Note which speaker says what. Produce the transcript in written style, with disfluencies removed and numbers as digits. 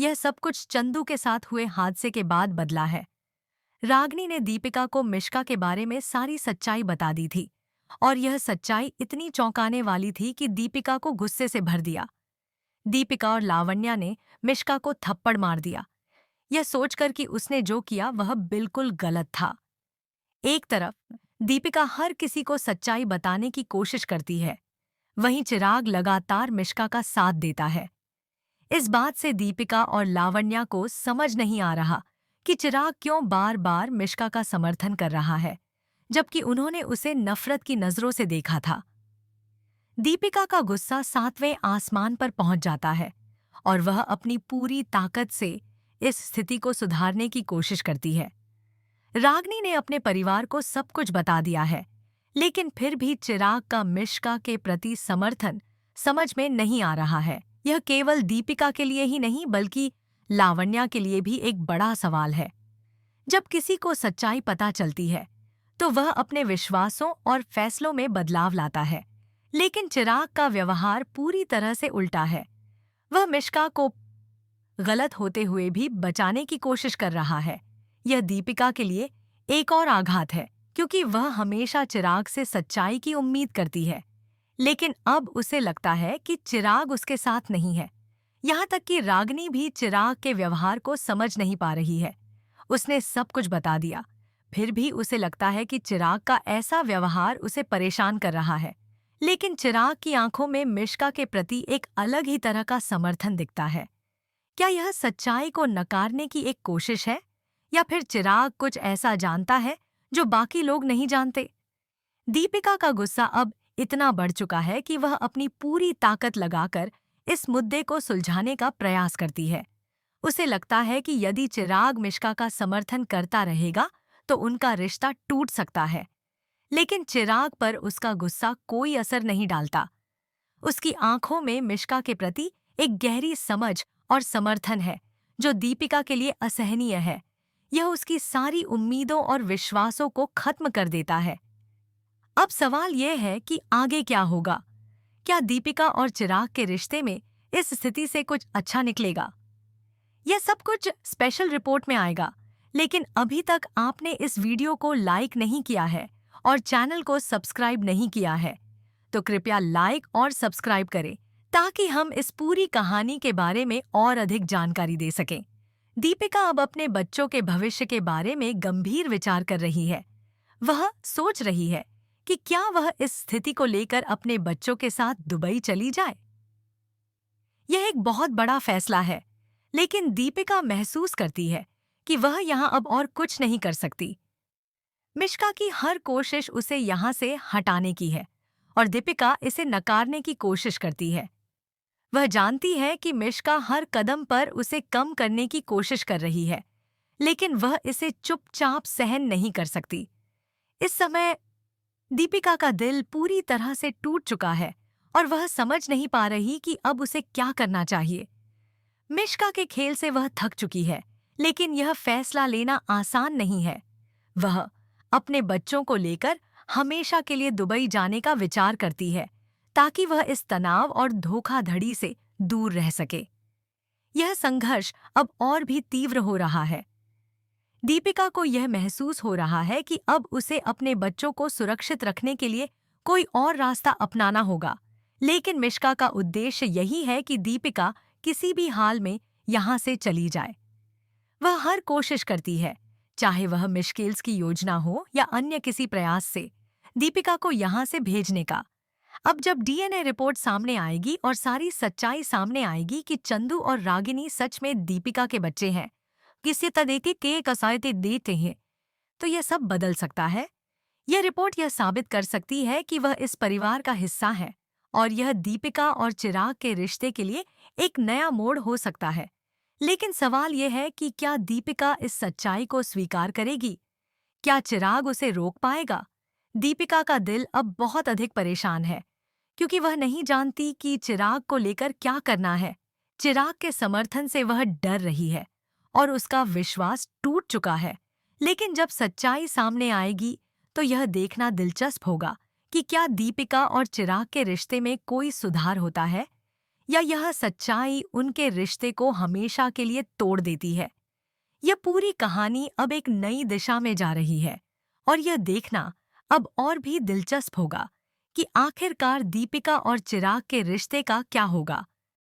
Speaker 1: यह सब कुछ चंदू के साथ हुए हादसे के बाद बदला है। रागिनी ने दीपिका को मिश्का के बारे में सारी सच्चाई बता दी थी और यह सच्चाई इतनी चौंकाने वाली थी कि दीपिका को गुस्से से भर दिया। दीपिका और लावण्या ने मिश्का को थप्पड़ मार दिया, यह सोचकर कि उसने जो किया वह बिल्कुल गलत था। एक तरफ दीपिका हर किसी को सच्चाई बताने की कोशिश करती है, वहीं चिराग लगातार मिश्का का साथ देता है। इस बात से दीपिका और लावण्या को समझ नहीं आ रहा कि चिराग क्यों बार बार मिश्का का समर्थन कर रहा है, जबकि उन्होंने उसे नफरत की नजरों से देखा था। दीपिका का गुस्सा 7वें आसमान पर पहुंच जाता है और वह अपनी पूरी ताकत से इस स्थिति को सुधारने की कोशिश करती है। रागिनी ने अपने परिवार को सब कुछ बता दिया है, लेकिन फिर भी चिराग का मिश्का के प्रति समर्थन समझ में नहीं आ रहा है। यह केवल दीपिका के लिए ही नहीं बल्कि लावण्या के लिए भी एक बड़ा सवाल है। जब किसी को सच्चाई पता चलती है तो वह अपने विश्वासों और फैसलों में बदलाव लाता है, लेकिन चिराग का व्यवहार पूरी तरह से उल्टा है। वह मिश्का को गलत होते हुए भी बचाने की कोशिश कर रहा है। यह दीपिका के लिए एक और आघात है, क्योंकि वह हमेशा चिराग से सच्चाई की उम्मीद करती है, लेकिन अब उसे लगता है कि चिराग उसके साथ नहीं है। यहाँ तक कि रागिनी भी चिराग के व्यवहार को समझ नहीं पा रही है। उसने सब कुछ बता दिया, फिर भी उसे लगता है कि चिराग का ऐसा व्यवहार उसे परेशान कर रहा है। लेकिन चिराग की आंखों में मिश्का के प्रति एक अलग ही तरह का समर्थन दिखता है। क्या यह सच्चाई को नकारने की एक कोशिश है, या फिर चिराग कुछ ऐसा जानता है जो बाकी लोग नहीं जानते? दीपिका का गुस्सा अब इतना बढ़ चुका है कि वह अपनी पूरी ताकत लगाकर इस मुद्दे को सुलझाने का प्रयास करती है। उसे लगता है कि यदि चिराग मिश्का का समर्थन करता रहेगा तो उनका रिश्ता टूट सकता है, लेकिन चिराग पर उसका गुस्सा कोई असर नहीं डालता। उसकी आंखों में मिश्का के प्रति एक गहरी समझ और समर्थन है जो दीपिका के लिए असहनीय है। यह उसकी सारी उम्मीदों और विश्वासों को खत्म कर देता है। अब सवाल यह है कि आगे क्या होगा? क्या दीपिका और चिराग के रिश्ते में इस स्थिति से कुछ अच्छा निकलेगा? यह सब कुछ स्पेशल रिपोर्ट में आएगा, लेकिन अभी तक आपने इस वीडियो को लाइक नहीं किया है और चैनल को सब्सक्राइब नहीं किया है, तो कृपया लाइक और सब्सक्राइब करें ताकि हम इस पूरी कहानी के बारे में और अधिक जानकारी दे सकें। दीपिका अब अपने बच्चों के भविष्य के बारे में गंभीर विचार कर रही है। वह सोच रही है कि क्या वह इस स्थिति को लेकर अपने बच्चों के साथ दुबई चली जाए। यह एक बहुत बड़ा फैसला है, लेकिन दीपिका महसूस करती है कि वह यहाँ अब और कुछ नहीं कर सकती। मिश्का की हर कोशिश उसे यहाँ से हटाने की है और दीपिका इसे नकारने की कोशिश करती है। वह जानती है कि मिश्का हर कदम पर उसे कम करने की कोशिश कर रही है, लेकिन वह इसे चुपचाप सहन नहीं कर सकती। इस समय दीपिका का दिल पूरी तरह से टूट चुका है और वह समझ नहीं पा रही कि अब उसे क्या करना चाहिए। मिश्का के खेल से वह थक चुकी है, लेकिन यह फैसला लेना आसान नहीं है। वह अपने बच्चों को लेकर हमेशा के लिए दुबई जाने का विचार करती है ताकि वह इस तनाव और धोखाधड़ी से दूर रह सके। यह संघर्ष अब और भी तीव्र हो रहा है। दीपिका को यह महसूस हो रहा है कि अब उसे अपने बच्चों को सुरक्षित रखने के लिए कोई और रास्ता अपनाना होगा, लेकिन मिश्का का उद्देश्य यही है कि दीपिका किसी भी हाल में यहाँ से चली जाए। वह हर कोशिश करती है, चाहे वह मिश्किल्स की योजना हो या अन्य किसी प्रयास से, दीपिका को यहाँ से भेजने का। अब जब डीएनए रिपोर्ट सामने आएगी और सारी सच्चाई सामने आएगी कि चंदू और रागिनी सच में दीपिका के बच्चे हैं, किसी तरीके के कसायते देते हैं, तो यह सब बदल सकता है। यह रिपोर्ट यह साबित कर सकती है कि वह इस परिवार का हिस्सा है और यह दीपिका और चिराग के रिश्ते के लिए एक नया मोड़ हो सकता है। लेकिन सवाल यह है कि क्या दीपिका इस सच्चाई को स्वीकार करेगी? क्या चिराग उसे रोक पाएगा? दीपिका का दिल अब बहुत अधिक परेशान है, क्योंकि वह नहीं जानती कि चिराग को लेकर क्या करना है। चिराग के समर्थन से वह डर रही है और उसका विश्वास टूट चुका है। लेकिन जब सच्चाई सामने आएगी तो यह देखना दिलचस्प होगा कि क्या दीपिका और चिराग के रिश्ते में कोई सुधार होता है या यह सच्चाई उनके रिश्ते को हमेशा के लिए तोड़ देती है। यह पूरी कहानी अब एक नई दिशा में जा रही है और यह देखना अब और भी दिलचस्प होगा कि आखिरकार दीपिका और चिराग के रिश्ते का क्या होगा।